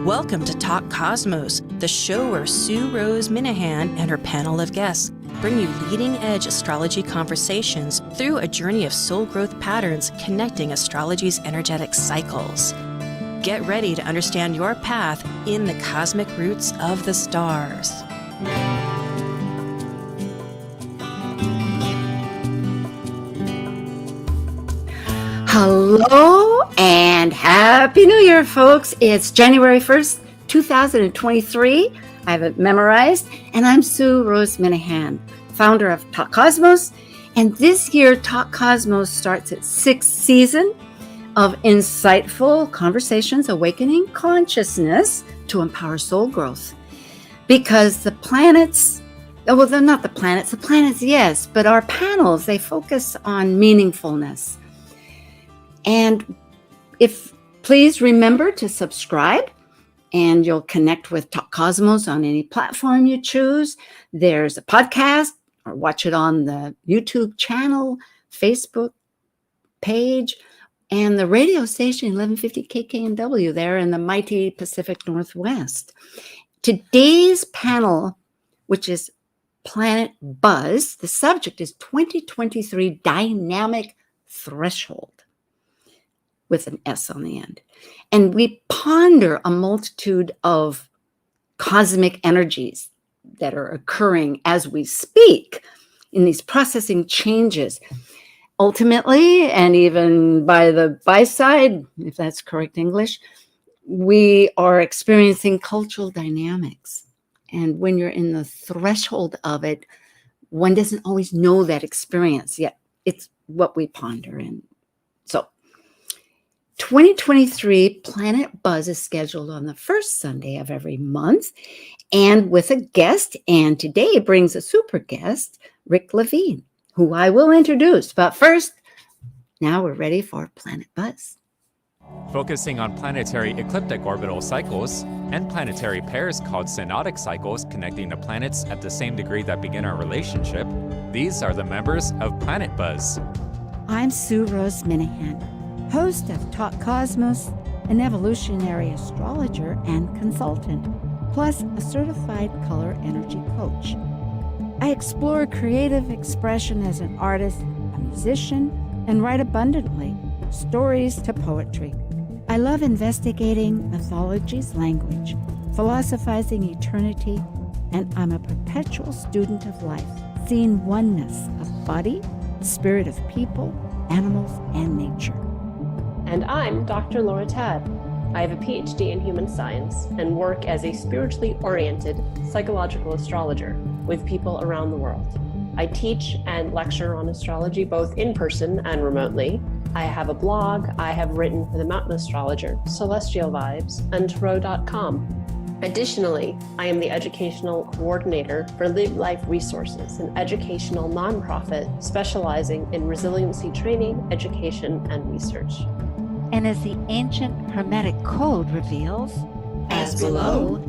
Welcome to Talk Cosmos, the show where Sue Minahan and her panel of guests bring you leading-edge astrology conversations through a journey of soul growth patterns connecting astrology's energetic cycles. Get ready to understand your path in the cosmic roots of the stars. Hello and Happy New Year, folks. It's January 1st, 2023. I have it memorized, and I'm Sue Minahan, founder of Talk Cosmos. And this year, Talk Cosmos starts its sixth season of insightful conversations, awakening consciousness to empower soul growth. Because the planets, well, they're not the planets, yes, but our panels, they focus on meaningfulness. And please remember to subscribe, and you'll connect with Talk Cosmos on any platform you choose. There's a podcast, or watch it on the YouTube channel, Facebook page, and the radio station 1150 KKNW there in the mighty Pacific Northwest. Today's panel, which is Planet Buzz, the subject is 2023 Dynamic Threshold, with an S on the end. And we ponder a multitude of cosmic energies that are occurring as we speak in these processing changes. Ultimately, and even by the by-side, if that's correct English, we are experiencing cultural dynamics. And when you're in the threshold of it, one doesn't always know that experience, yet it's what we ponder in. So 2023 Planet Buzz is scheduled on the first Sunday of every month and with a guest. And today brings a super guest, Rick Levine, who I will introduce. But first, now we're ready for Planet Buzz. Focusing on planetary ecliptic orbital cycles and planetary pairs called synodic cycles connecting the planets at the same degree that begin our relationship, these are the members of Planet Buzz. I'm Sue Minahan, host of Talk Cosmos, an evolutionary astrologer and consultant, plus a certified color energy coach. I explore creative expression as an artist, a musician, and write abundantly, stories to poetry. I love investigating mythology's language, philosophizing eternity, and I'm a perpetual student of life, seeing oneness of body, spirit of people, animals, and nature. And I'm Dr. Laura Tad. I have a PhD in human science and work as a spiritually oriented psychological astrologer with people around the world. I teach and lecture on astrology both in person and remotely. I have a blog. I have written for the Mountain Astrologer, Celestial Vibes, and Tarot.com. Additionally, I am the educational coordinator for Live Life Resources, an educational nonprofit specializing in resiliency training, education, and research. And as the ancient Hermetic Code reveals, as below,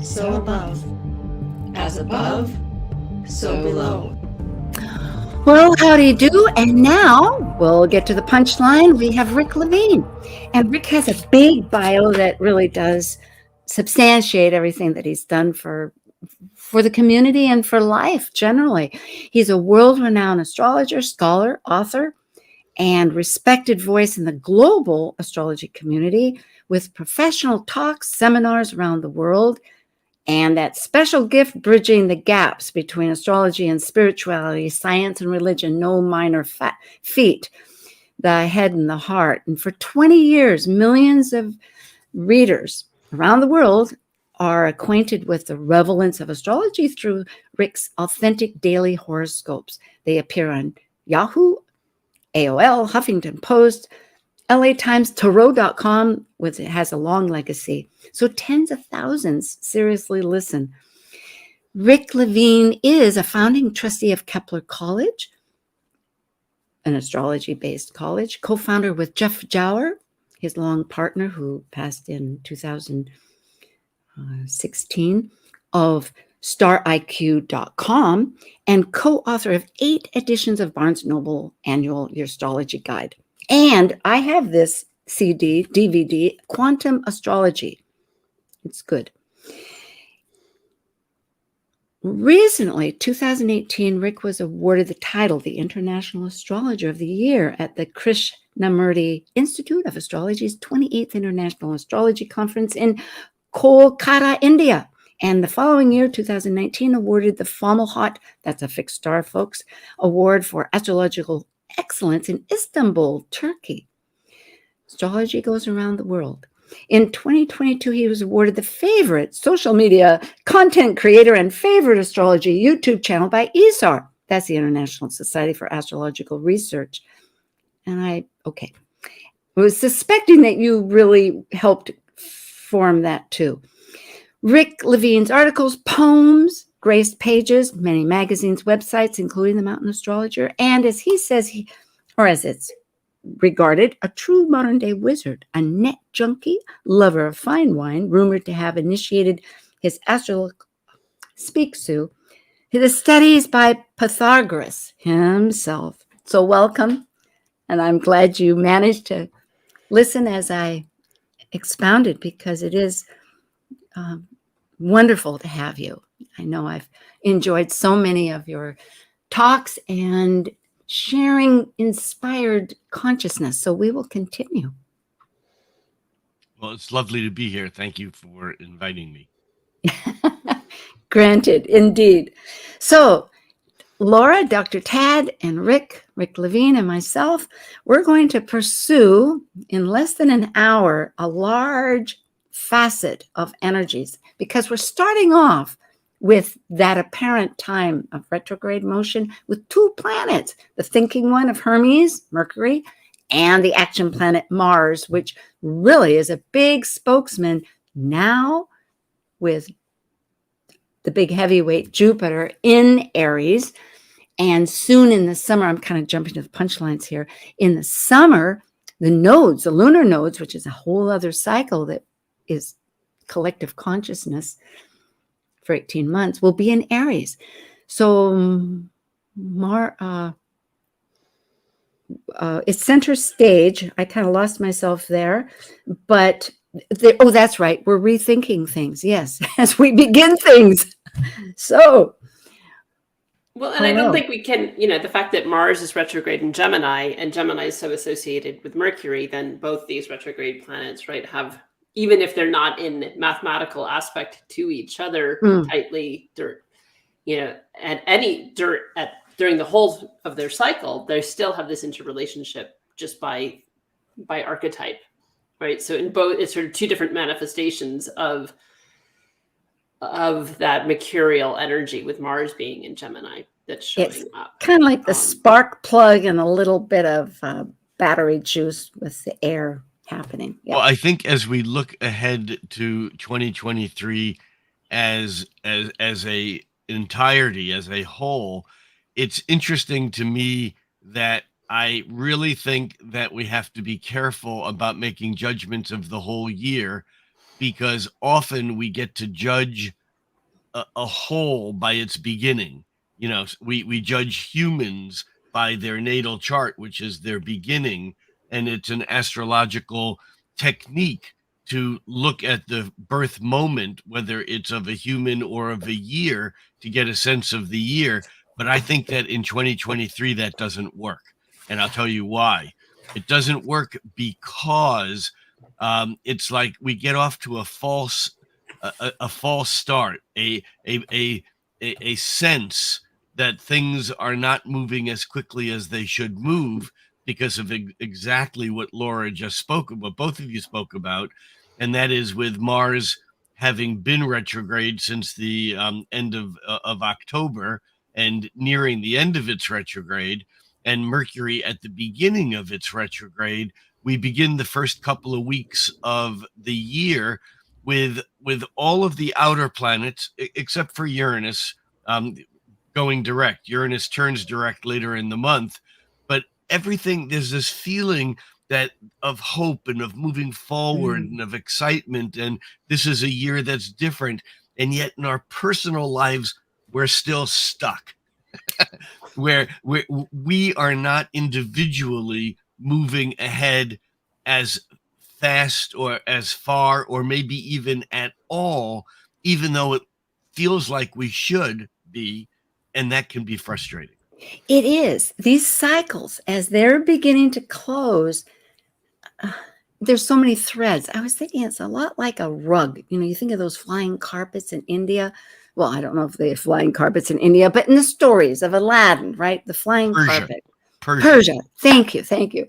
so above. As above, so below. Well, howdy do. And now we'll get to the punchline. We have Rick Levine. And Rick has a big bio that really does substantiate everything that he's done for the community and for life generally. He's a world-renowned astrologer, scholar, author, and respected voice in the global astrology community with professional talks, seminars around the world, and that special gift bridging the gaps between astrology and spirituality, science and religion, no minor feat, the head and the heart. And for 20 years, millions of readers around the world are acquainted with the relevance of astrology through Rick's authentic daily horoscopes. They appear on Yahoo, AOL, Huffington Post, LA Times, Tarot.com, it has a long legacy. So tens of thousands seriously listen. Rick Levine is a founding trustee of Kepler College, an astrology-based college, co-founder with Jeff Jower, his long partner who passed in 2016, of stariq.com, and co-author of 8 editions of Barnes Noble Annual Astrology Guide. And I have this CD, DVD, Quantum Astrology, It's good. Recently, 2018, Rick was awarded the title, the International Astrologer of the Year at the Krishnamurti Institute of Astrology's 28th International Astrology Conference in Kolkata, India. And the following year, 2019, awarded the Fomalhaut, that's a fixed star, folks, award for astrological excellence in Istanbul, Turkey. Astrology goes around the world. In 2022, he was awarded the favorite social media content creator and favorite astrology YouTube channel by ESAR. That's the International Society for Astrological Research. And I was suspecting that you really helped form that too. Rick Levine's articles, poems, graced pages, many magazines, websites, including the Mountain Astrologer, and as he says, as it's regarded, a true modern-day wizard, a net junkie, lover of fine wine, rumored to have initiated his speak Sue, the studies by Pythagoras himself. So welcome, and I'm glad you managed to listen as I expounded, because it is wonderful to have you. I know I've enjoyed so many of your talks and sharing inspired consciousness. So we will continue. Well, it's lovely to be here. Thank you for inviting me. Granted, indeed. So Laura, Dr. Tad, and Rick Levine, and myself, we're going to pursue in less than an hour a large facet of energies, because we're starting off with that apparent time of retrograde motion with two planets, the thinking one of Hermes, Mercury, and the action planet Mars, which really is a big spokesman now with the big heavyweight Jupiter in Aries. And soon in the summer, I'm kind of jumping to the punchlines here. In the summer, the nodes, the lunar nodes, which is a whole other cycle that is collective consciousness for 18 months, will be in Aries. So it's center stage. I kind of lost myself there, but that's right. We're rethinking things. Yes, as we begin things. So, well, and I don't think we can, the fact that Mars is retrograde in Gemini and Gemini is so associated with Mercury, then both these retrograde planets, right, have, even if they're not in mathematical aspect to each other tightly, during the whole of their cycle, they still have this interrelationship just by archetype, right? So in both, it's sort of two different manifestations of that mercurial energy, with Mars being in Gemini that's showing up. Kind of like the spark plug and a little bit of battery juice with the air happening. Yep. Well, I think as we look ahead to 2023 as a entirety, as a whole, it's interesting to me that I really think that we have to be careful about making judgments of the whole year, because often we get to judge a whole by its beginning. We judge humans by their natal chart, which is their beginning, and it's an astrological technique to look at the birth moment, whether it's of a human or of a year, to get a sense of the year. But I think that in 2023, that doesn't work. And I'll tell you why. It doesn't work because it's like we get off to a false start, a sense that things are not moving as quickly as they should move, because of exactly what Laura just spoke about, both of you spoke about, and that is with Mars having been retrograde since the end of October and nearing the end of its retrograde, and Mercury at the beginning of its retrograde. We begin the first couple of weeks of the year with all of the outer planets, except for Uranus, going direct. Uranus turns direct later in the month, but everything, there's this feeling that of hope and of moving forward and of excitement, and this is a year that's different. And yet in our personal lives, we're still stuck where we are not individually moving ahead as fast or as far or maybe even at all, even though it feels like we should be, and that can be frustrating. It is. These cycles, as they're beginning to close, there's so many threads. I was thinking it's a lot like a rug. You know, you think of those flying carpets in India. Well, I don't know if they have flying carpets in India, but in the stories of Aladdin, right? The flying carpet. Persia. Thank you. Thank you.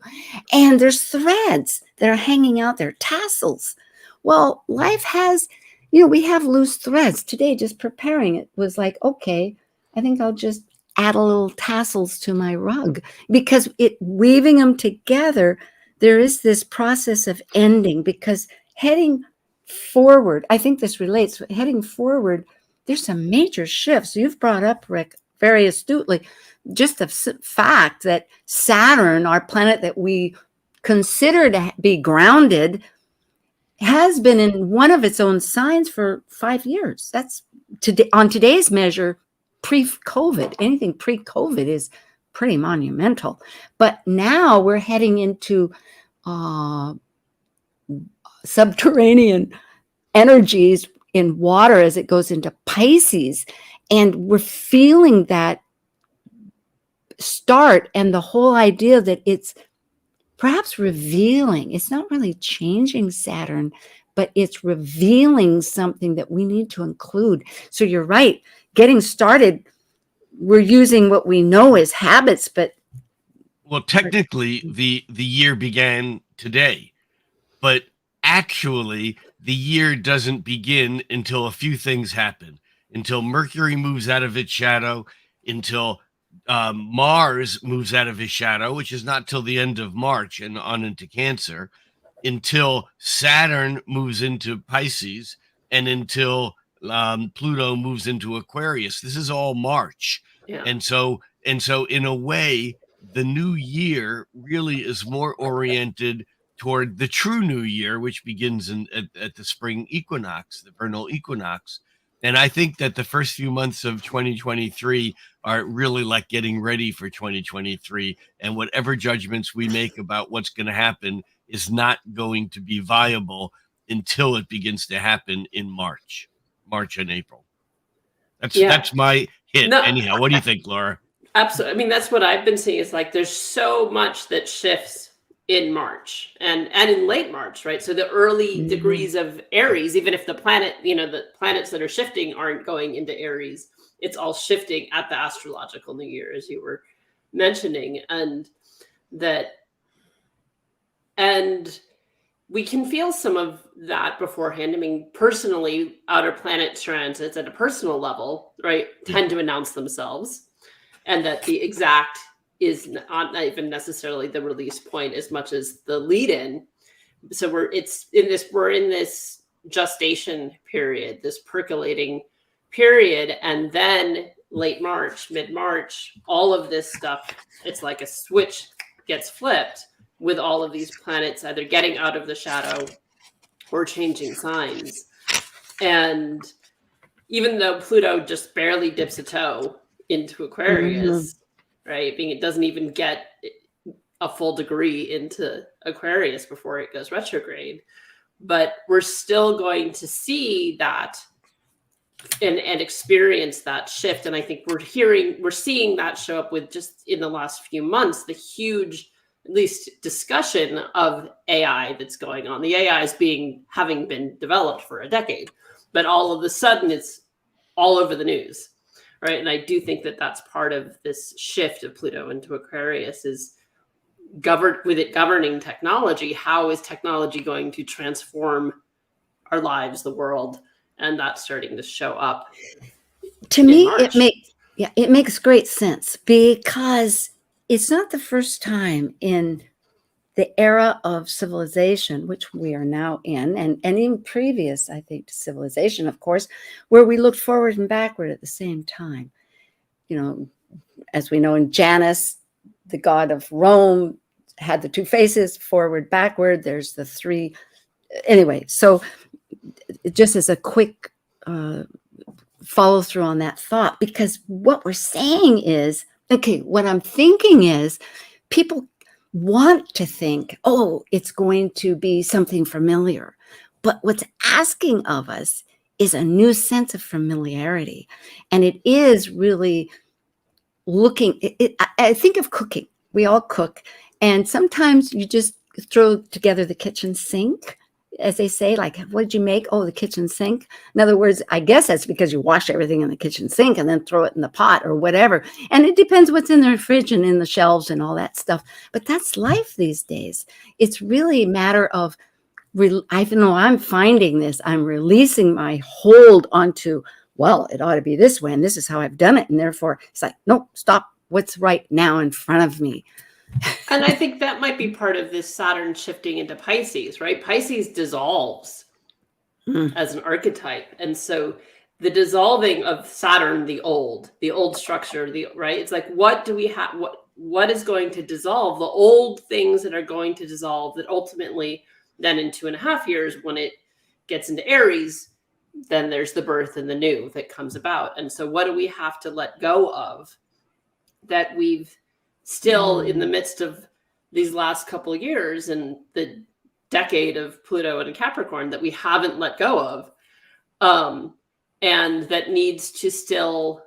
And there's threads that are hanging out there, tassels. Well, life has, you know, we have loose threads. Today, just preparing it was like, okay, I think I'll just add a little tassels to my rug, because weaving them together, there is this process of ending, because heading forward, I think this relates, heading forward, there's some major shifts. You've brought up, Rick, very astutely, just the fact that Saturn, our planet that we consider to be grounded, has been in one of its own signs for 5 years. That's on today's measure, pre-COVID. Anything pre-COVID is pretty monumental. But now we're heading into subterranean energies in water as it goes into Pisces. And we're feeling that start, and the whole idea that it's perhaps revealing. It's not really changing Saturn, but it's revealing something that we need to include. So you're right. Getting started, we're using what we know as habits, but well, technically the year began today, but actually the year doesn't begin until a few things happen, until Mercury moves out of its shadow, until Mars moves out of his shadow, which is not till the end of March and on into Cancer, until Saturn moves into Pisces, and until Pluto moves into Aquarius. This is all March. Yeah. And so in a way, the new year really is more oriented toward the true new year, which begins at the spring equinox, the vernal equinox. And I think that the first few months of 2023 are really like getting ready for 2023. And whatever judgments we make about what's going to happen is not going to be viable until it begins to happen in March and April. That's my hit. No, anyhow. What do you think, Laura? Absolutely. I mean, that's what I've been seeing, is like there's so much that shifts in March and in late March, right? So the early degrees of Aries, even if the planet, the planets that are shifting aren't going into Aries, it's all shifting at the astrological new year, as you were mentioning. And we can feel some of that beforehand. I mean, personally, outer planet transits at a personal level, right, tend to announce themselves, and that the exact is not even necessarily the release point as much as the lead in. So we're in this gestation period, this percolating period. And then late March, mid-March, all of this stuff, it's like a switch gets flipped, with all of these planets either getting out of the shadow or changing signs. And even though Pluto just barely dips a toe into Aquarius, right? It doesn't even get a full degree into Aquarius before it goes retrograde. But we're still going to see that and experience that shift. And I think we're seeing that show up with, just in the last few months, the huge, at least, discussion of AI that's going on. The AI is having been developed for a decade, but all of a sudden it's all over the news. Right. And I do think that that's part of this shift of Pluto into Aquarius, is governing technology. How is technology going to transform our lives, the world? And that's starting to show up. To me, it makes great sense, because it's not the first time in the era of civilization, which we are now in, and even previous, I think, to civilization, of course, where we looked forward and backward at the same time. As we know, in Janus, the god of Rome had the two faces, forward, backward. There's the three. Anyway, so just as a quick follow through on that thought, because what we're saying is, okay, what I'm thinking is people want to think, oh, it's going to be something familiar. But what's asking of us is a new sense of familiarity. And it is really looking, I think of cooking. We all cook. And sometimes you just throw together the kitchen sink, as they say, like, what did you make? Oh, the kitchen sink. In other words, I guess that's because you wash everything in the kitchen sink and then throw it in the pot or whatever. And it depends what's in the fridge and in the shelves and all that stuff. But that's life these days. It's really a matter of, I know I'm finding this, I'm releasing my hold onto, well, it ought to be this way, and this is how I've done it. And therefore, it's like, nope, stop. What's right now in front of me? And I think that might be part of this Saturn shifting into Pisces, right? Pisces dissolves as an archetype. And so the dissolving of Saturn, the old structure, right? It's like, what do we have? What is going to dissolve? The old things that are going to dissolve, that ultimately then in 2.5 years, when it gets into Aries, then there's the birth and the new that comes about. And so what do we have to let go of that we've still in the midst of these last couple of years and the decade of Pluto and Capricorn that we haven't let go of, and that needs to still,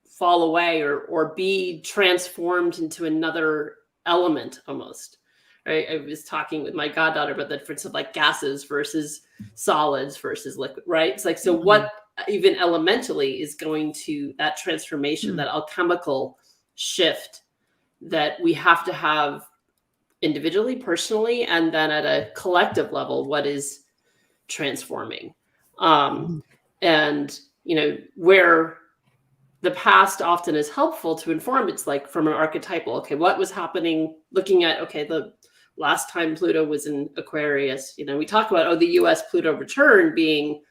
fall away or be transformed into another element almost, right? I was talking with my goddaughter about the difference of like gases versus solids versus liquid, right? It's like, so what even elementally is going to that transformation, that alchemical shift that we have to have individually, personally, and then at a collective level, what is transforming. And, where the past often is helpful to inform, it's like from an archetypal, okay, what was happening, looking at, okay, the last time Pluto was in Aquarius, we talk about, the US Pluto return being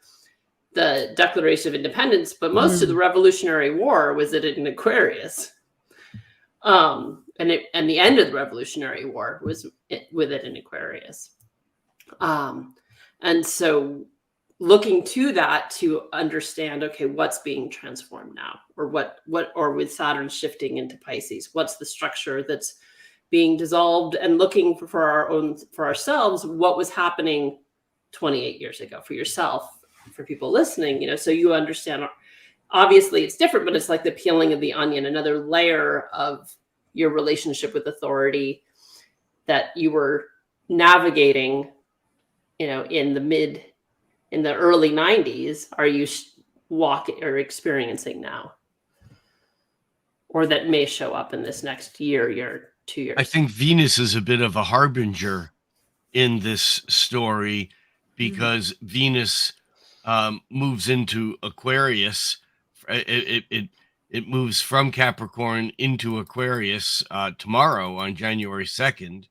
the Declaration of Independence, but most of the Revolutionary War was in Aquarius. And the end of the Revolutionary War was with it in Aquarius. And so looking to that to understand, okay, what's being transformed now, or with Saturn shifting into Pisces, what's the structure that's being dissolved, and looking for ourselves, what was happening 28 years ago for yourself, for people listening, so you understand. Obviously it's different, but it's like the peeling of the onion, another layer of your relationship with authority that you were navigating, in the early 90s, are you walking or experiencing now? Or that may show up in this next year, 2 years. I think Venus is a bit of a harbinger in this story, because Venus moves into Aquarius. It moves from Capricorn into Aquarius tomorrow on January 2nd.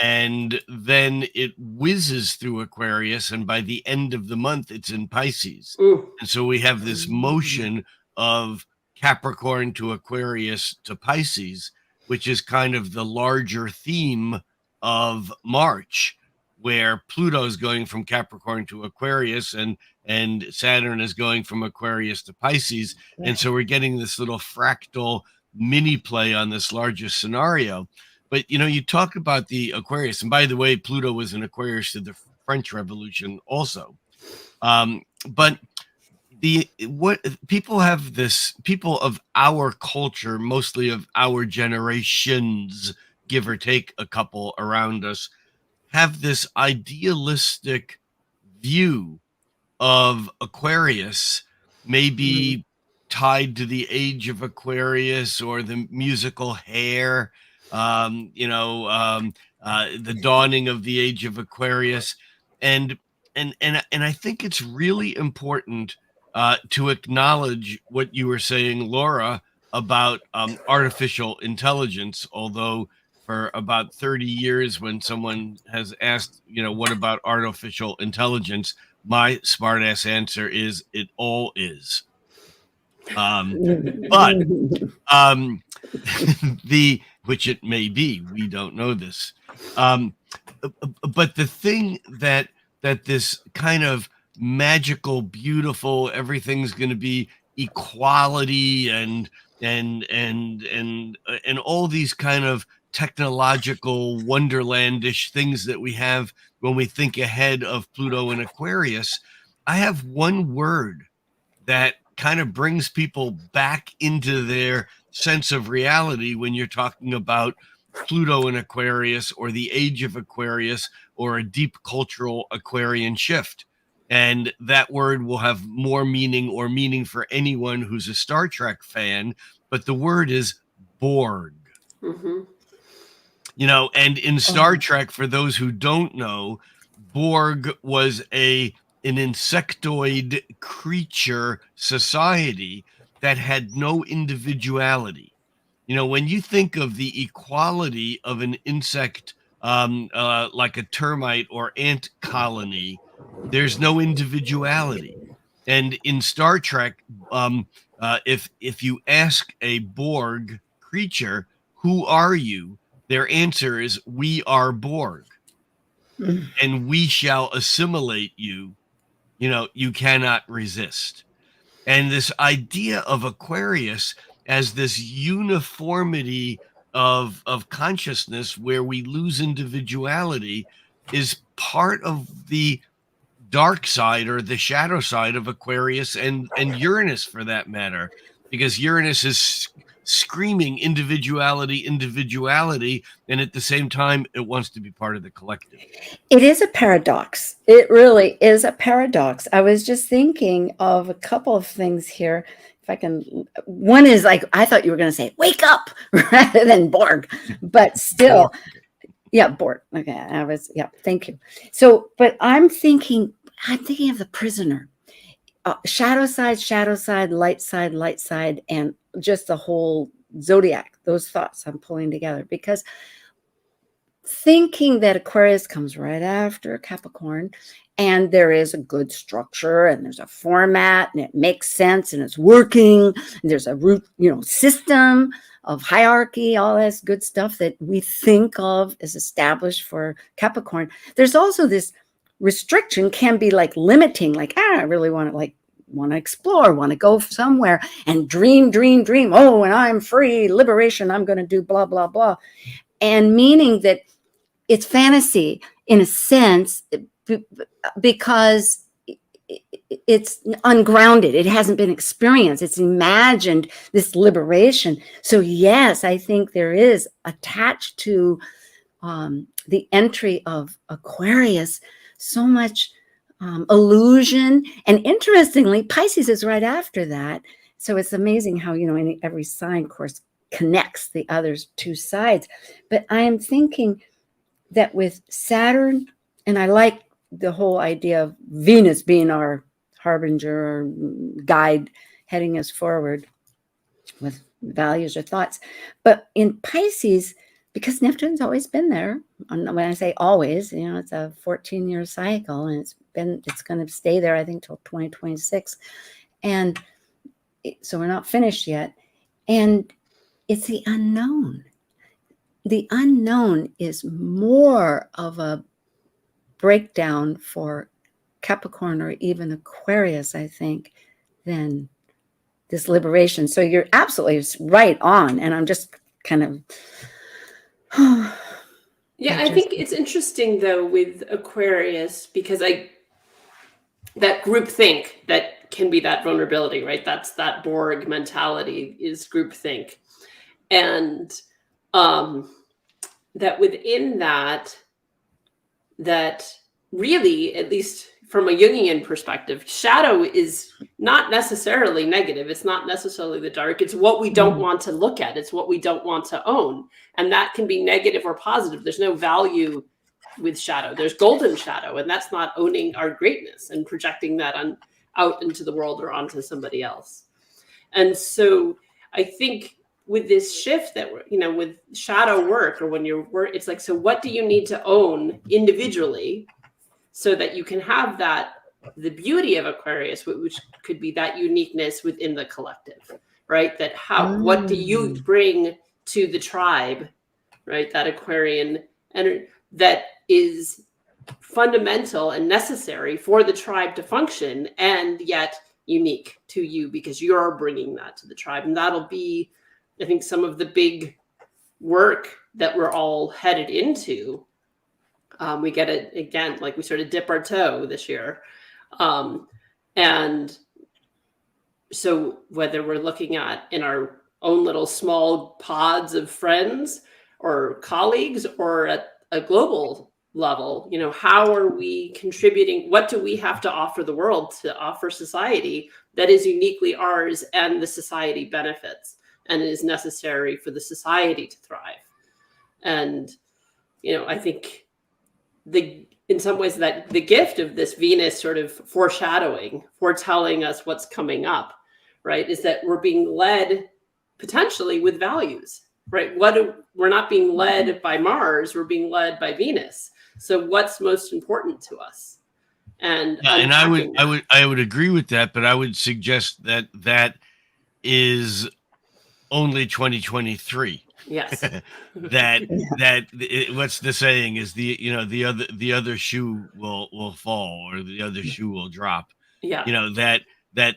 And then it whizzes through Aquarius, and by the end of the month, it's in Pisces. And so we have this motion of Capricorn to Aquarius to Pisces, which is kind of the larger theme of March, where Pluto is going from Capricorn to Aquarius, and Saturn is going from Aquarius to Pisces. And so we're getting this little fractal mini play on this larger scenario. But, you talk about the Aquarius, and by the way, Pluto was in Aquarius to the French Revolution also. But what people have this, people of our culture, mostly of our generations, give or take a couple around us, have this idealistic view of Aquarius, maybe tied to the age of Aquarius or the musical Hair, the dawning of the age of Aquarius. And I think it's really important to acknowledge what you were saying, Laura, about artificial intelligence. Although for about 30 years, when someone has asked, what about artificial intelligence, my smartass answer is it all is. But which it may be, we don't know this. But the thing that this kind of magical, beautiful, everything's going to be equality and all these kind of technological wonderlandish things that we have when we think ahead of Pluto and Aquarius, I have one word that kind of brings people back into their sense of reality when you're talking about Pluto and Aquarius, or the age of Aquarius, or a deep cultural Aquarian shift. And that word will have more meaning, or meaning for anyone who's a Star Trek fan, but the word is Borg. Mm-hmm. You know, and in Star Trek, for those who don't know, Borg was an insectoid creature society that had no individuality. You know, when you think of the equality of an insect, like a termite or ant colony, there's no individuality. And in Star Trek, if you ask a Borg creature, "Who are you?" their answer is, "We are Borg, and we shall assimilate you. You know, you cannot resist." And this idea of Aquarius as this uniformity of consciousness where we lose individuality is part of the dark side, or the shadow side, of Aquarius and Uranus, for that matter, because Uranus is screaming individuality, and at the same time it wants to be part of the collective. It is a paradox. It really is a paradox. I was just thinking of a couple of things here. If I can, one is like, I thought you were going to say "wake up" rather than Borg, but still, yeah, Borg. Okay, thank you. So, but I'm thinking of the prisoner, shadow side, light side, and just the whole zodiac. Those thoughts I'm pulling together, because thinking that Aquarius comes right after Capricorn, and there is a good structure, and there's a format, and it makes sense, and it's working, and there's a root, system of hierarchy, all this good stuff that we think of as established for Capricorn. There's also this restriction, can be like limiting, like, I really want to explore, want to go somewhere and dream. Oh, and I'm free, liberation, I'm going to do blah, blah, blah. And meaning that it's fantasy in a sense, because it's ungrounded. It hasn't been experienced. It's imagined this liberation. So yes, I think there is attached to the entry of Aquarius so much illusion. And interestingly, Pisces is right after that. So it's amazing how, every sign, of course, connects the other two sides. But I am thinking that with Saturn, and I like the whole idea of Venus being our harbinger or guide, heading us forward with values or thoughts. But in Pisces, because Neptune's always been there, when I say always, it's a 14-year cycle, and it's going to stay there, I think, till 2026. And so we're not finished yet. And it's the unknown. The unknown is more of a breakdown for Capricorn or even Aquarius, I think, than this liberation. So you're absolutely right on. And I'm just kind of... Yeah, I think it's interesting, though, with Aquarius, because that group think that can be that vulnerability, right? That's that Borg mentality, is group think. And that within that really, at least from a Jungian perspective, shadow is not necessarily negative. It's not necessarily the dark. It's what we don't want to look at. It's what we don't want to own. And that can be negative or positive. There's no value with shadow. There's golden shadow, and that's not owning our greatness and projecting that out into the world or onto somebody else. And so I think with this shift that we're, with shadow work, or when you're work, it's like, so what do you need to own individually so that you can have the beauty of Aquarius, which could be that uniqueness within the collective, right? That what do you bring to the tribe, right? That Aquarian energy that is fundamental and necessary for the tribe to function, and yet unique to you because you're bringing that to the tribe. And that'll be, I think, some of the big work that we're all headed into. We get it again, like we sort of dip our toe this year. And so whether we're looking at in our own little small pods of friends or colleagues, or at a global level, you know, how are we contributing? What do we have to offer the world, to offer society that is uniquely ours and the society benefits and is necessary for the society to thrive? And, you know, I think in some ways that the gift of this Venus sort of foretelling us what's coming up, right, is that we're being led potentially with values, right? We're not being led by Mars, we're being led by Venus. So what's most important to us? And I would agree with that, but I would suggest that is only 2023. Yes. What's the saying is, the other shoe will fall, or the other shoe will drop. Yeah. You know, that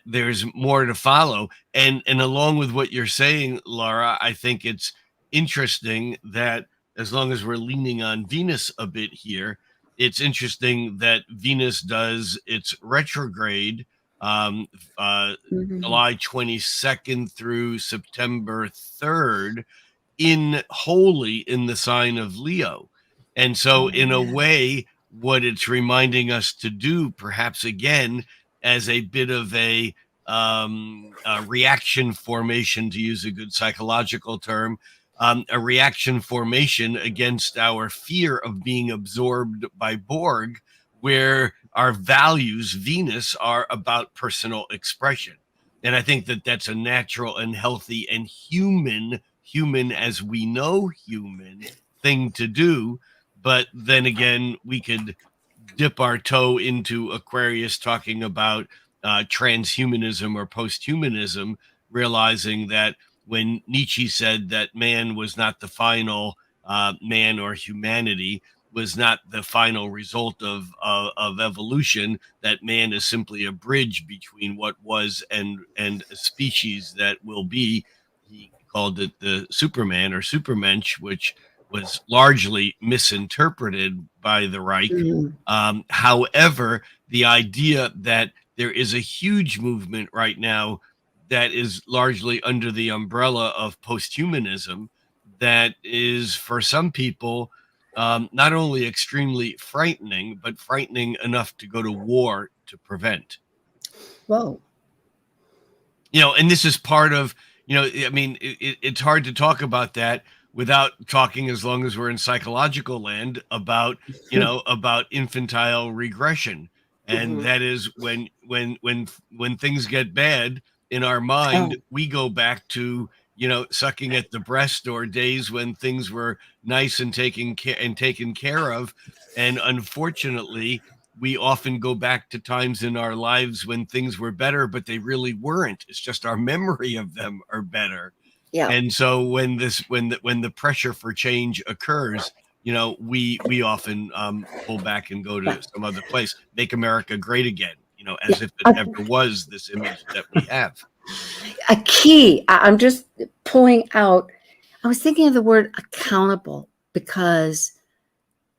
there's more to follow. And along with what you're saying, Laura, I think it's interesting that as long as we're leaning on Venus a bit here, it's interesting that Venus does its retrograde July 22nd through September 3rd wholly in the sign of Leo. And so in a way, what it's reminding us to do, perhaps again, as a bit of a reaction formation, to use a good psychological term, a reaction formation against our fear of being absorbed by Borg, where our values, Venus, are about personal expression. And I think that that's a natural and healthy and human as we know human thing to do. But then again, we could dip our toe into Aquarius, talking about transhumanism or posthumanism, realizing that when Nietzsche said that man was not the final man, or humanity was not the final result of evolution, that man is simply a bridge between what was and a species that will be. He called it the Superman or Supermensch, which was largely misinterpreted by the Reich. However, the idea that there is a huge movement right now that is largely under the umbrella of posthumanism, that is, for some people, not only extremely frightening, but frightening enough to go to war to prevent. Whoa. You know, and this is part of, I mean, it's hard to talk about that without talking, as long as we're in psychological land, about, about infantile regression. And that is when things get bad in our mind, we go back to, sucking at the breast, or days when things were nice and taken care of. And unfortunately, we often go back to times in our lives when things were better, but they really weren't. It's just our memory of them are better. Yeah. And so when the pressure for change occurs, we often pull back and go to some other place, make America great again, as if it never was this image that we have. A key, I'm just pulling out, I was thinking of the word accountable, because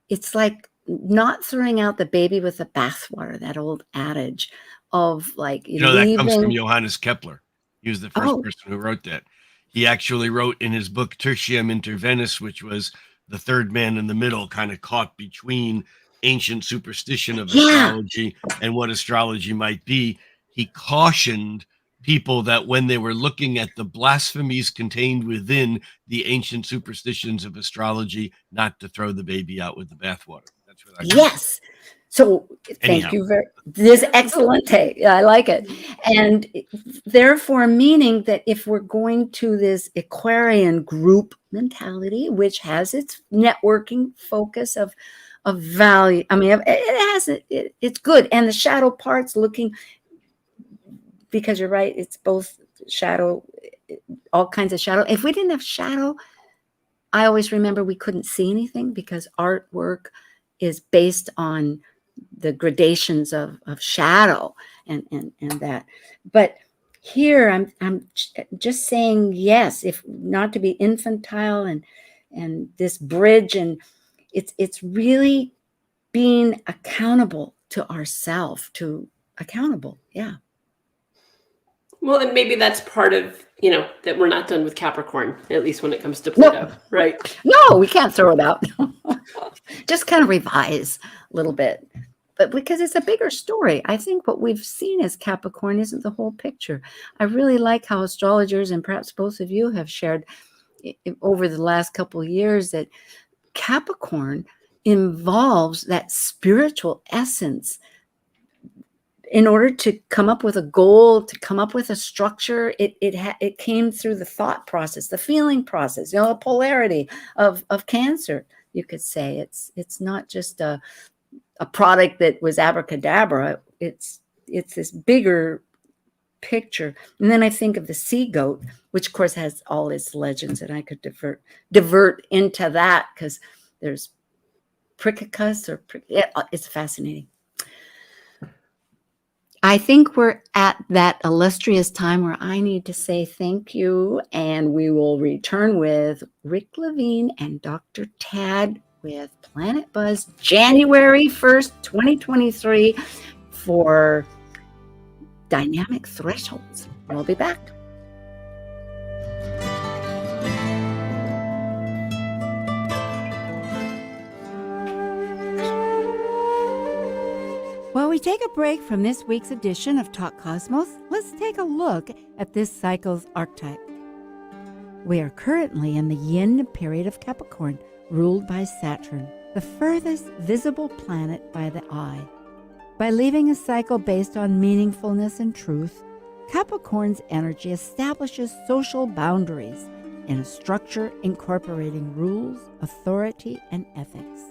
it's like not throwing out the baby with the bathwater, that old adage of like, that comes from Johannes Kepler. He was the first person who wrote that. He actually wrote in his book Tertium Inter Venus, which was the third man in the middle, kind of caught between ancient superstition of astrology and what astrology might be. He cautioned people that when they were looking at the blasphemies contained within the ancient superstitions of astrology, not to throw the baby out with the bathwater. That's what I Yes. So thank you very this excellent take. I like it. And therefore, meaning that if we're going to this Aquarian group mentality, which has its networking focus of value, I mean, it's good. And the shadow parts looking, because you're right, it's both shadow, all kinds of shadow. If we didn't have shadow, I always remember we couldn't see anything, because artwork is based on the gradations of shadow and that. But here I'm just saying, yes, if not to be infantile and and this bridge, and it's really being accountable to ourselves, yeah. Well, and maybe that's part of, that we're not done with Capricorn, at least when it comes to Pluto, right? No, we can't throw it out. Just kind of revise a little bit. But because it's a bigger story, I think what we've seen as Capricorn isn't the whole picture. I really like how astrologers, and perhaps both of you have shared over the last couple of years, that Capricorn involves that spiritual essence. In order to come up with a goal, to come up with a structure, it came through the thought process, the feeling process, a polarity of Cancer, you could say. It's not just a product that was abracadabra. It's this bigger picture. And then I think of the sea goat, which of course has all its legends, and I could divert into that because there's Pricicus it's fascinating. I think we're at that illustrious time where I need to say thank you, and we will return with Rick Levine and Dr. Tad with Planet Buzz January 1st, 2023 for Dynamic Thresholds. We'll be back. While we take a break from this week's edition of Talk Cosmos, let's take a look at this cycle's archetype. We are currently in the yin period of Capricorn, ruled by Saturn, the furthest visible planet by the eye. By leaving a cycle based on meaningfulness and truth, Capricorn's energy establishes social boundaries in a structure incorporating rules, authority, and ethics.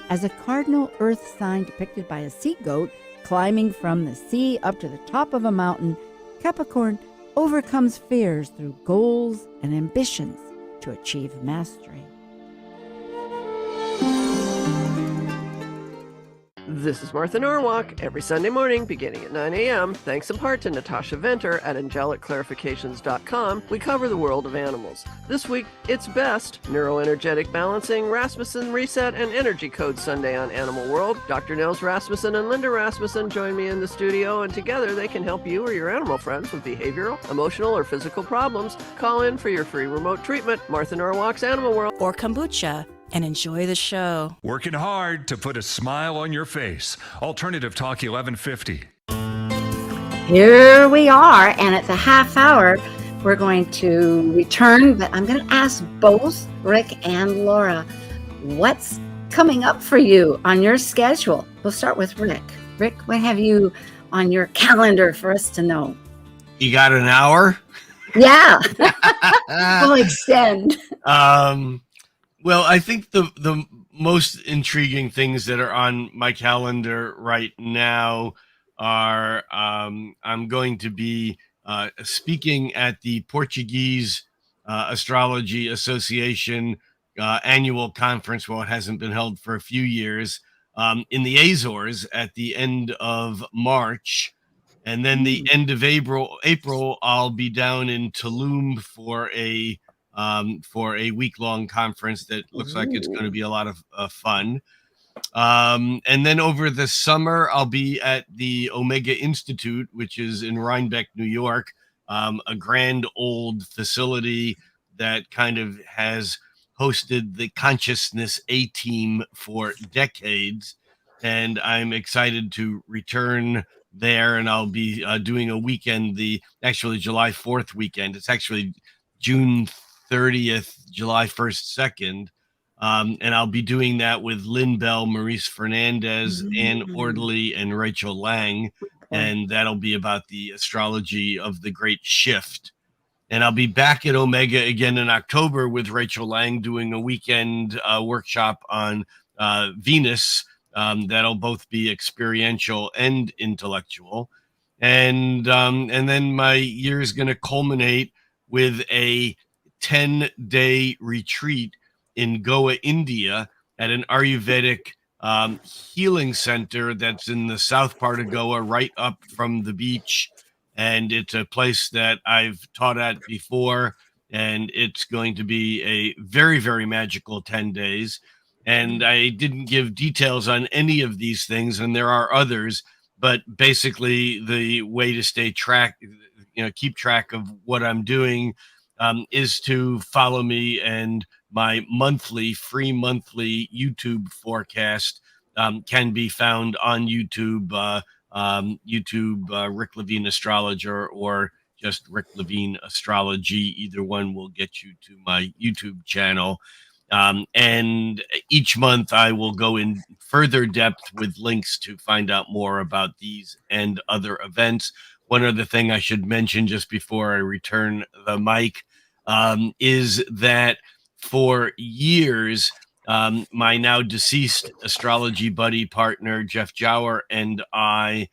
As a cardinal earth sign depicted by a sea goat climbing from the sea up to the top of a mountain, Capricorn overcomes fears through goals and ambitions to achieve mastery. This is Martha Norwalk, every Sunday morning beginning at 9 a.m. Thanks in part to Natasha Venter at angelicclarifications.com, we cover the world of animals. This week, it's Best, Neuroenergetic Balancing, Rasmussen Reset, and Energy Code Sunday on Animal World. Dr. Nels Rasmussen and Linda Rasmussen join me in the studio, and together they can help you or your animal friends with behavioral, emotional, or physical problems. Call in for your free remote treatment. Martha Norwalk's Animal World. Or kombucha, and enjoy the show. Working hard to put a smile on your face. Alternative Talk 1150. Here we are, and at the half hour, we're going to return, but I'm going to ask both Rick and Laura, what's coming up for you on your schedule? We'll start with Rick. Rick, what have you on your calendar for us to know? You got an hour? Yeah, we'll extend. Well, I think the most intriguing things that are on my calendar right now are I'm going to be speaking at the Portuguese Astrology Association annual conference. Well, it hasn't been held for a few years, in the Azores at the end of March. And then the end of April, I'll be down in Tulum for a week-long conference that looks like it's going to be a lot of fun. And then over the summer, I'll be at the Omega Institute, which is in Rhinebeck, New York, a grand old facility that kind of has hosted the Consciousness A-Team for decades. And I'm excited to return there, and I'll be doing a weekend, actually July 4th weekend. It's actually June 30th, July 1st, 2nd. And I'll be doing that with Lynn Bell, Maurice Fernandez, Ann Orderly, and Rachel Lang. And that'll be about the astrology of the Great Shift. And I'll be back at Omega again in October with Rachel Lang doing a weekend workshop on Venus. That'll both be experiential and intellectual. And then my year is going to culminate with a 10-day retreat in Goa, India, at an Ayurvedic healing center that's in the south part of Goa, right up from the beach. And it's a place that I've taught at before, and it's going to be a very, very magical 10 days. And I didn't give details on any of these things, and there are others, but basically the way to keep track of what I'm doing is to follow me, and my free monthly YouTube forecast can be found on YouTube, Rick Levine Astrologer, or just Rick Levine Astrology. Either one will get you to my YouTube channel. And each month I will go in further depth with links to find out more about these and other events. One other thing I should mention just before I return the mic is that for years, my now deceased astrology buddy partner, Jeff Jower, and I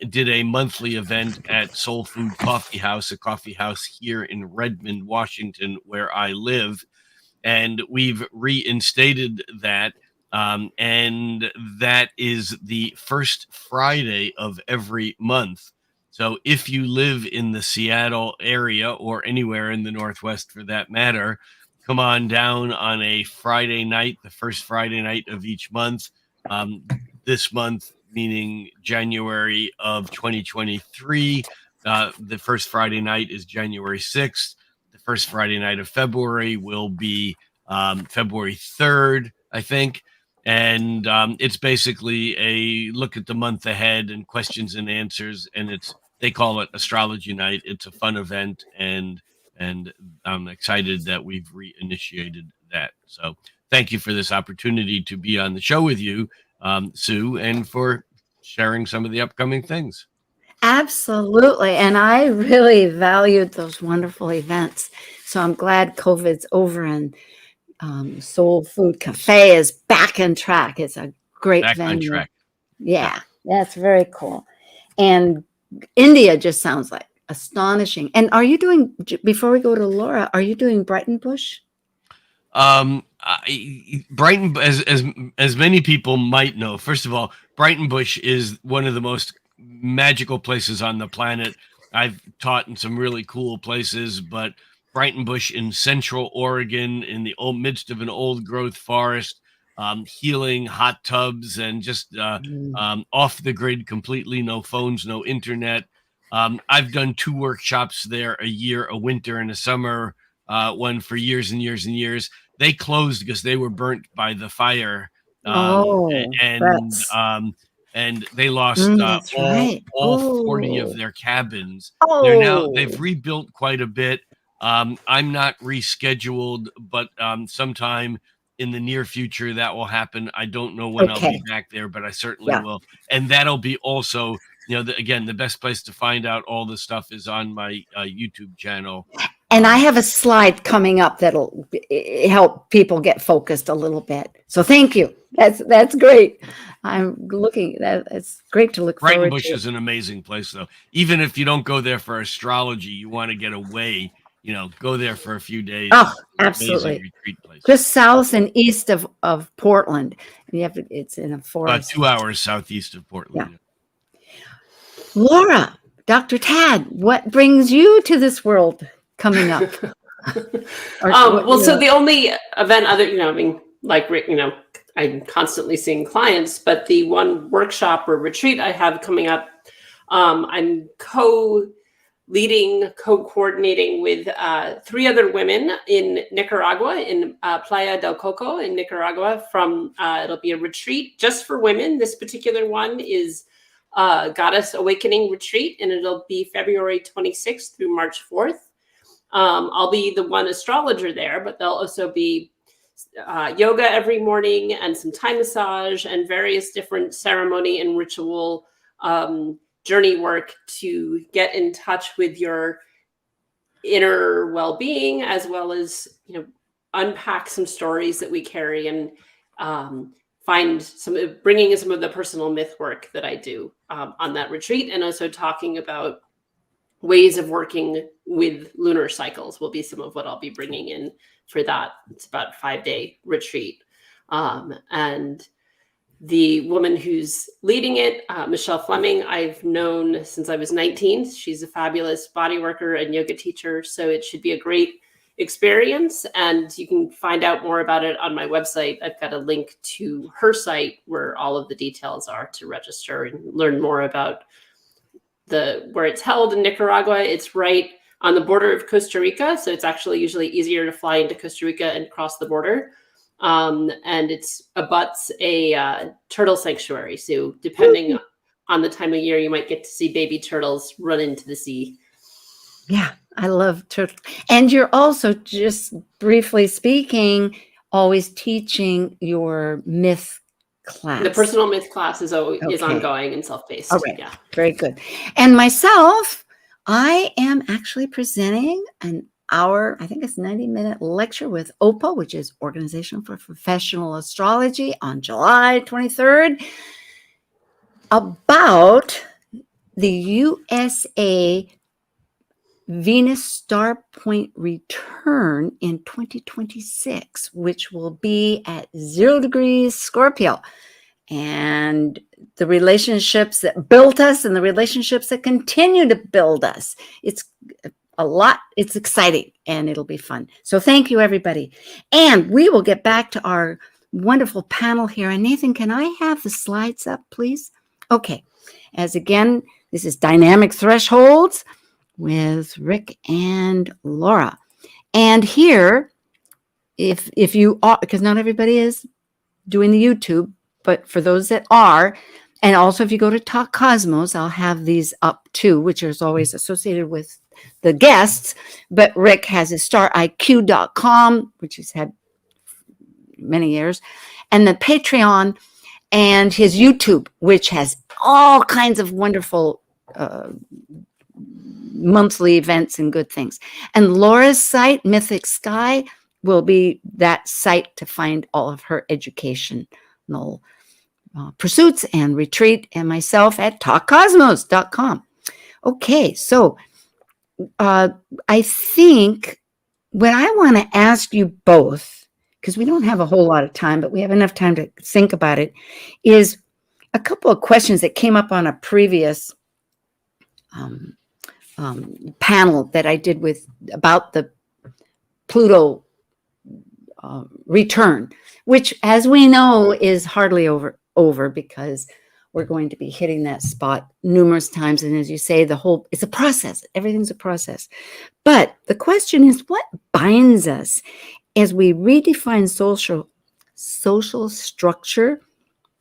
did a monthly event at Soul Food Coffee House, a coffee house here in Redmond, Washington, where I live. And we've reinstated that. And that is the first Friday of every month. So if you live in the Seattle area, or anywhere in the Northwest for that matter, come on down on a Friday night, the first Friday night of each month. This month, meaning January of 2023, the first Friday night is January 6th. The first Friday night of February will be February 3rd, I think. And it's basically a look at the month ahead and questions and answers. And they call it Astrology Night. It's a fun event, and I'm excited that we've reinitiated that. So thank you for this opportunity to be on the show with you, Sue, and for sharing some of the upcoming things. Absolutely. And I really valued those wonderful events. So I'm glad COVID's over and Soul Food Cafe is back on track. It's a great venue. On track. Yeah, that's very cool. And India just sounds like astonishing. And are you doing, before we go to Laura, are you doing Brighton Bush? Brighton, as many people might know, first of all, Brighton Bush is one of the most magical places on the planet. I've taught in some really cool places, but Brighton Bush in Central Oregon, in the midst of an old growth forest, healing hot tubs, and just off the grid completely, no phones, no internet. I've done 2 workshops there a year, a winter and a summer, one for years and years and years. They closed because they were burnt by the fire. And they lost all 40 of their cabins. They've rebuilt quite a bit. I'm not rescheduled, but sometime in the near future that will happen. I don't know when I'll be back there, but I certainly will. And that'll be also, again, the best place to find out all this stuff is on my YouTube channel. And I have a slide coming up that'll help people get focused a little bit. So thank you. That's great. I'm looking. It's great to look Brighton forward Bush to. is an amazing place, though. Even if you don't go there for astrology, you want to get away. Go there for a few days. Oh, absolutely. Retreat place. Just south and east of Portland. And it's in a forest. 2 hours southeast of Portland. Yeah. Laura, Dr. Tad, what brings you to this world coming up? So the only event like Rick, I'm constantly seeing clients, but the one workshop or retreat I have coming up, I'm co-coordinating with 3 other women in Nicaragua, in Playa del Coco in Nicaragua. It'll be a retreat just for women. This particular one is Goddess Awakening Retreat, and it'll be February 26th through March 4th. I'll be the one astrologer there, but there'll also be yoga every morning and some Thai massage and various different ceremony and ritual journey work to get in touch with your inner well-being, as well as unpack some stories that we carry, and bringing in some of the personal myth work that I do on that retreat, and also talking about ways of working with lunar cycles will be some of what I'll be bringing in for that. It's about a 5-day retreat. And the woman who's leading it, Michelle Fleming, I've known since I was 19. She's a fabulous body worker and yoga teacher. So it should be a great experience. And you can find out more about it on my website. I've got a link to her site where all of the details are to register and learn more about where it's held in Nicaragua. It's right on the border of Costa Rica. So it's actually usually easier to fly into Costa Rica and cross the border. And it's abuts a turtle sanctuary. So depending on the time of year, you might get to see baby turtles run into the sea. Yeah, I love turtles. And you're also, just briefly speaking, always teaching your myth class. The personal myth class is ongoing and self-paced. All right. Yeah. Very good. And myself, I am actually presenting an hour, I think it's 90-minute lecture with OPA, which is Organization for Professional Astrology, on July 23rd, about the USA Venus star point return in 2026, which will be at 0 degrees Scorpio. And the relationships that built us and the relationships that continue to build us. It's a lot. It's exciting and it'll be fun. So thank you, everybody. And we will get back to our wonderful panel here. And Nathan, can I have the slides up, please? Okay. As again, this is Dynamic Thresholds with Rick and Laura. And here, if you are, because not everybody is doing the YouTube, but for those that are, and also if you go to Talk Cosmos, I'll have these up too, which is always associated with the guests. But Rick has his stariq.com, which he's had many years, and the Patreon, and his YouTube, which has all kinds of wonderful monthly events and good things. And Laura's site, Mythic Sky, will be that site to find all of her educational pursuits and retreat, and myself at talkcosmos.com. Okay, so I think what I want to ask you both, because we don't have a whole lot of time, but we have enough time to think about it, is a couple of questions that came up on a previous panel that I did about the Pluto return, which, as we know, is hardly over because we're going to be hitting that spot numerous times. And as you say, it's a process. Everything's a process. But the question is, what binds us as we redefine social structure,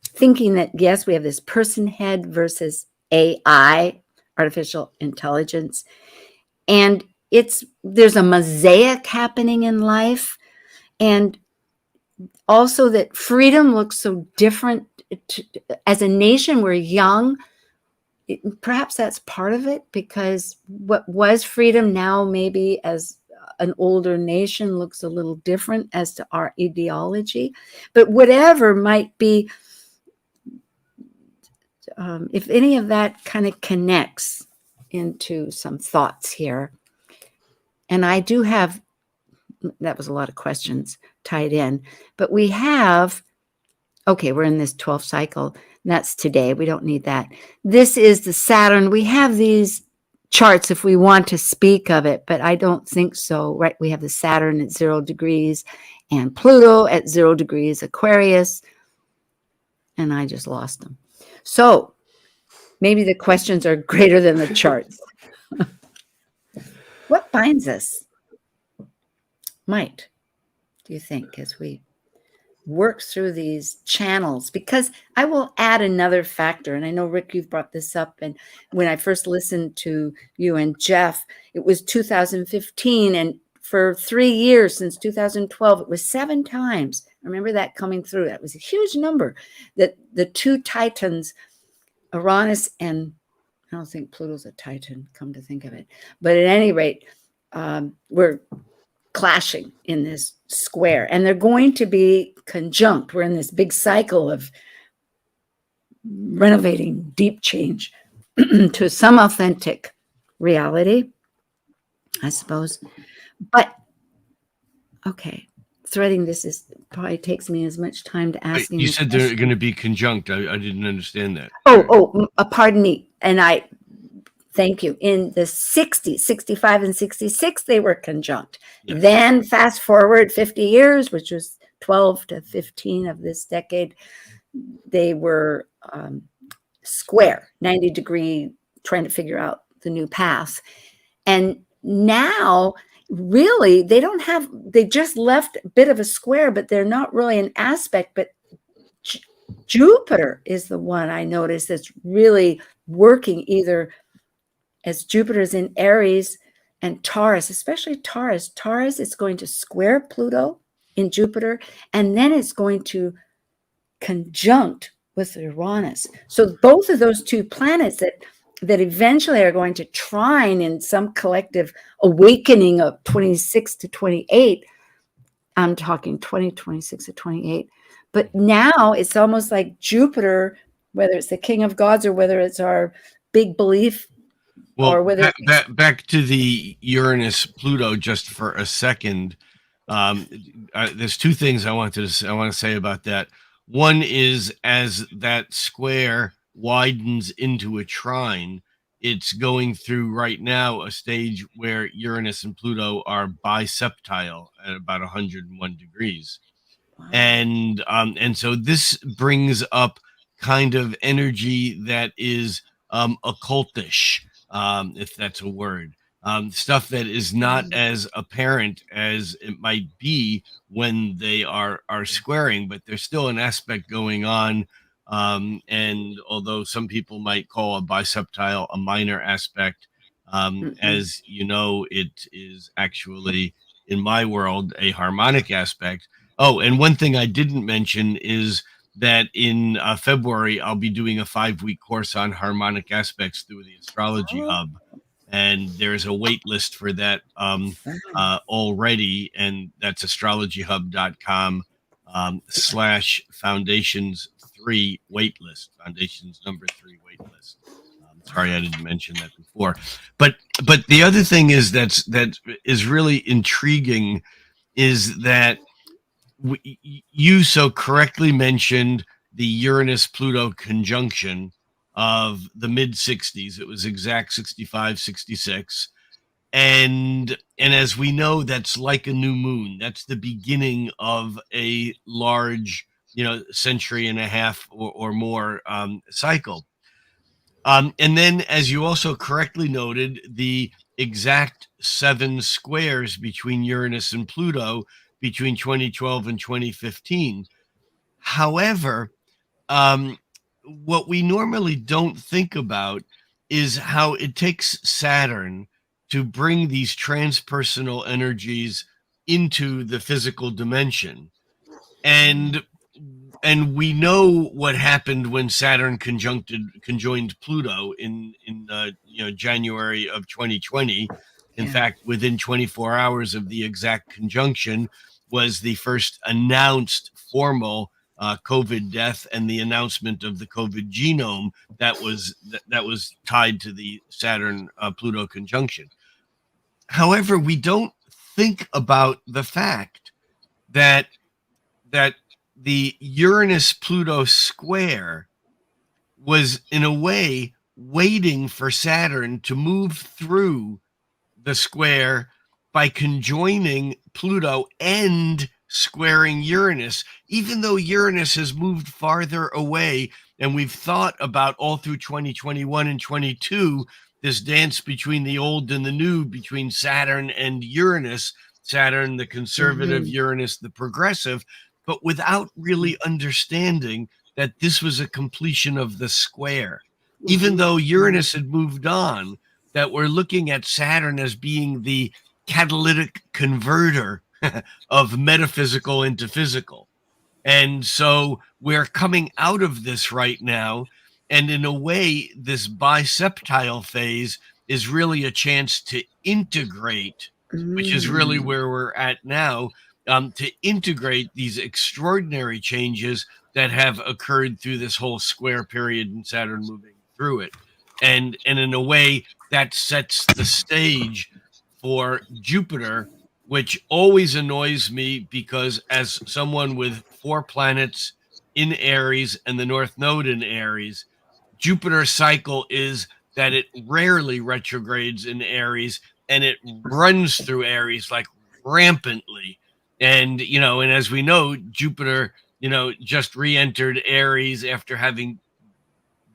thinking that, yes, we have this person head versus AI, artificial intelligence, and there's a mosaic happening in life, and also that freedom looks so different. As a nation, we're young. Perhaps that's part of it, because what was freedom now, maybe as an older nation, looks a little different as to our ideology. But whatever might be, if any of that kind of connects into some thoughts here. And I do have, that was a lot of questions tied in, but we have, okay, we're in this 12th cycle. That's today. We don't need that. This is the Saturn. We have these charts if we want to speak of it, but I don't think so, right? We have the Saturn at 0 degrees and Pluto at 0 degrees Aquarius, and I just lost them. So maybe the questions are greater than the charts. What binds us? Do you think, as we work through these channels? Because I will add another factor, and I know, Rick, you've brought this up, and when I first listened to you and Jeff, it was 2015, and for 3 years, since 2012, it was 7 times. I remember that coming through. That was a huge number, that the two Titans, Uranus, and I don't think Pluto's a Titan, come to think of it, but at any rate, we're clashing in this square, and they're going to be conjunct. We're in this big cycle of renovating deep change to some authentic reality, I suppose. But okay, threading this probably takes me as much time to ask you said they're going to be conjunct. I didn't understand that. Pardon me. And Thank you. In the 60s, 65 and 66, they were conjunct. Yes. Then fast forward 50 years, which was 12 to 15 of this decade, they were square, 90 degree, trying to figure out the new path. And now, really, they just left a bit of a square, but they're not really an aspect. But Jupiter is the one I noticed that's really working, either as Jupiter's in Aries and Taurus, especially Taurus. Taurus is going to square Pluto in Jupiter, and then it's going to conjunct with Uranus. So both of those two planets that eventually are going to trine in some collective awakening of 26 to 28. I'm talking 26 to 28. But now it's almost like Jupiter, whether it's the king of gods or whether it's our big belief, or whether back to the Uranus Pluto just for a second. There's two things I want to say about that. One is, as that square widens into a trine, it's going through right now a stage where Uranus and Pluto are biseptile at about 101 degrees. Wow. And so this brings up kind of energy that is occultish, if that's a word. Stuff that is not as apparent as it might be when they are squaring, but there's still an aspect going on. And although some people might call a biseptile a minor aspect, as you know, it is actually, in my world, a harmonic aspect. Oh, and one thing I didn't mention is that in February, I'll be doing a 5-week course on harmonic aspects through the Astrology Hub. And there's a wait list for that already. And that's astrologyhub.com /foundations3 waitlist. Foundations number 3 waitlist. Sorry, I didn't mention that before. But the other thing is that is really intriguing is that you so correctly mentioned the Uranus-Pluto conjunction of the mid-60s. It was exact 65, 66. And as we know, that's like a new moon. That's the beginning of a large, century and a half or more cycle. And then, as you also correctly noted, the exact 7 squares between Uranus and Pluto between 2012 and 2015. However, what we normally don't think about is how it takes Saturn to bring these transpersonal energies into the physical dimension. And we know what happened when Saturn conjoined Pluto in January of 2020. In fact, within 24 hours of the exact conjunction was the first announced formal COVID death and the announcement of the COVID genome that was tied to the Saturn Pluto conjunction. However, we don't think about the fact that the Uranus-Pluto square was, in a way, waiting for Saturn to move through the square by conjoining Pluto and squaring Uranus, even though Uranus has moved farther away. And we've thought about all through 2021 and 22, this dance between the old and the new, between Saturn and Uranus, Saturn, the conservative, Uranus, the progressive, but without really understanding that this was a completion of the square. Even though Uranus had moved on, that we're looking at Saturn as being the catalytic converter of metaphysical into physical. And so we're coming out of this right now. And in a way, this biseptile phase is really a chance to integrate, which is really where we're at now, to integrate these extraordinary changes that have occurred through this whole square period and Saturn moving through it. And in a way, that sets the stage for Jupiter, which always annoys me because as someone with 4 planets in Aries and the North Node in Aries, Jupiter's cycle is that it rarely retrogrades in Aries, and it runs through Aries like rampantly. And, and as we know, Jupiter, just re-entered Aries after having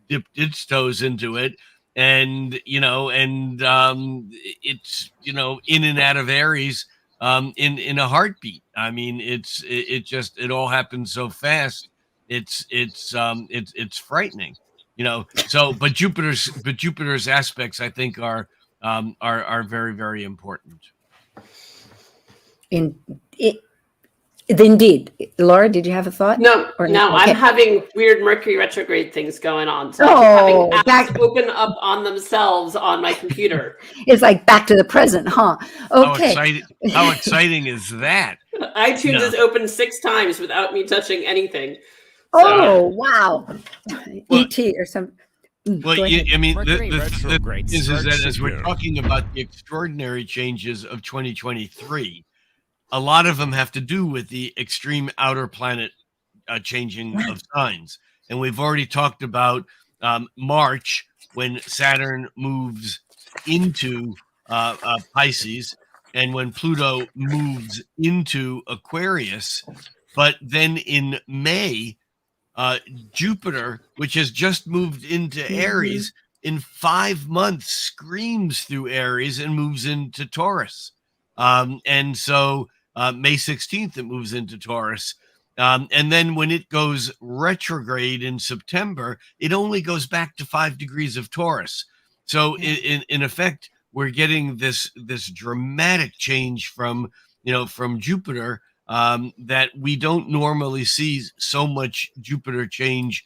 dipped its toes into it. And, it's, in and out of Aries in a heartbeat. I mean, it all happens so fast. It's frightening, so, but Jupiter's aspects, I think, are very, very important. Indeed. Laura, did you have a thought? No, okay. I'm having weird Mercury retrograde things going on. So I'm having apps open up on themselves on my computer. It's like back to the present, huh? Okay. How exciting is that? iTunes is open 6 times without me touching anything. So, wow. E.T. or some. Well, the thing is that as we're talking about the extraordinary changes of 2023, a lot of them have to do with the extreme outer planet changing of signs. And we've already talked about March, when Saturn moves into Pisces, and when Pluto moves into Aquarius. But then in May, Jupiter, which has just moved into Aries, in 5 months screams through Aries and moves into Taurus. And so May 16th, it moves into Taurus. And then when it goes retrograde in September, it only goes back to 5 degrees of Taurus. So in effect, we're getting this dramatic change from Jupiter that we don't normally see so much Jupiter change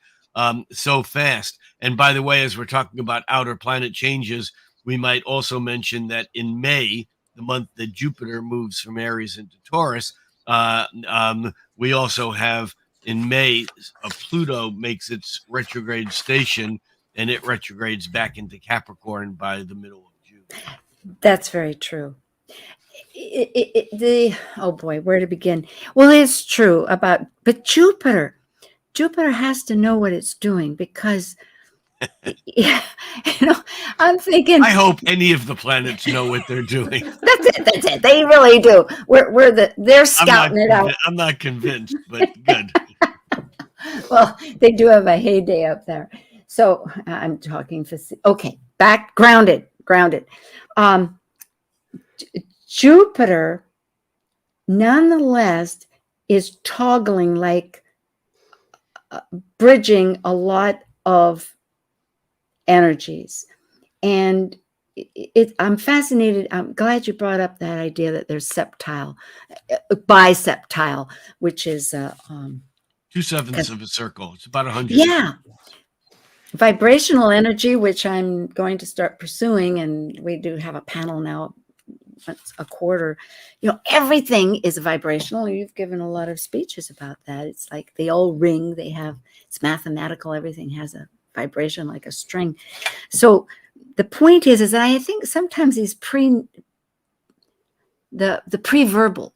so fast. And by the way, as we're talking about outer planet changes, we might also mention that in May, the month that Jupiter moves from Aries into Taurus, we also have in May, Pluto makes its retrograde station, and it retrogrades back into Capricorn by the middle of June. That's very true. Oh boy, where to begin? Well, it's true but Jupiter has to know what it's doing, because I'm thinking, I hope any of the planets know what they're doing. That's it. They really do. They're scouting it out. I'm not convinced, but good. Well, they do have a heyday up there. So I'm talking. Okay, back grounded. Jupiter, nonetheless, is toggling, like bridging a lot of energies. And I'm fascinated. I'm glad you brought up that idea that there's biseptile, which is 2/7 of a circle. It's about 100. Yeah. Vibrational energy, which I'm going to start pursuing, and we do have a panel now once a quarter. Everything is vibrational. You've given a lot of speeches about that. It's like they all ring. It's mathematical. Everything has a vibration like a string. So the point is that I think sometimes these the pre-verbal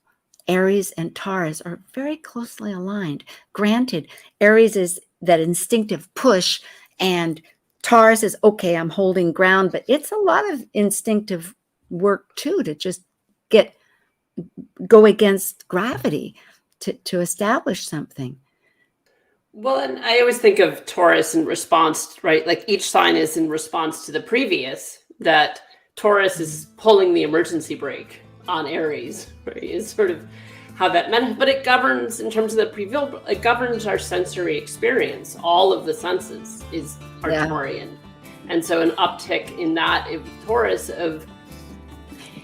Aries and Taurus are very closely aligned. Granted, Aries is that instinctive push, and Taurus is, okay, I'm holding ground, but it's a lot of instinctive work too, to just go against gravity to establish something. Well, and I always think of Taurus in response, right? Like each sign is in response to the previous, that Taurus is pulling the emergency brake on Aries, right? Is sort of how that meant, but it governs in terms of the pre-verbal, it governs our sensory experience. All of the senses are Taurian. And so an uptick in that Taurus of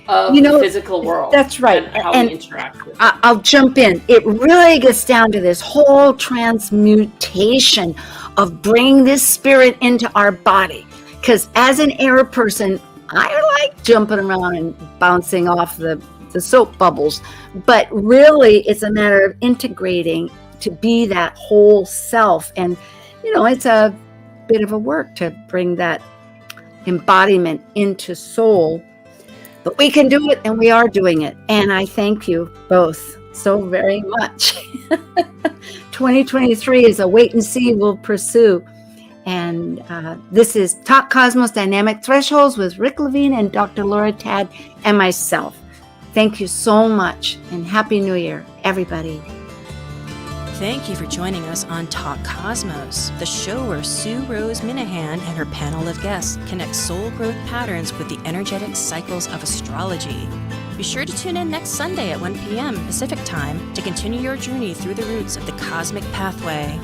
the physical world. That's right. And how we interact with it. I'll jump in. It really gets down to this whole transmutation of bringing this spirit into our body. Because as an air person, I like jumping around and bouncing off the soap bubbles. But really, it's a matter of integrating to be that whole self. And, it's a bit of a work to bring that embodiment into soul. But we can do it, and we are doing it. And I thank you both so very much. 2023 is a wait and see, we'll pursue. And this is Talk Cosmos Dynamic Thresholds with Rick Levine and Dr. Laura Tad and myself. Thank you so much, and Happy New Year, everybody. Thank you for joining us on Talk Cosmos, the show where Sue Minahan and her panel of guests connect soul growth patterns with the energetic cycles of astrology. Be sure to tune in next Sunday at 1 p.m. Pacific Time to continue your journey through the roots of the cosmic pathway.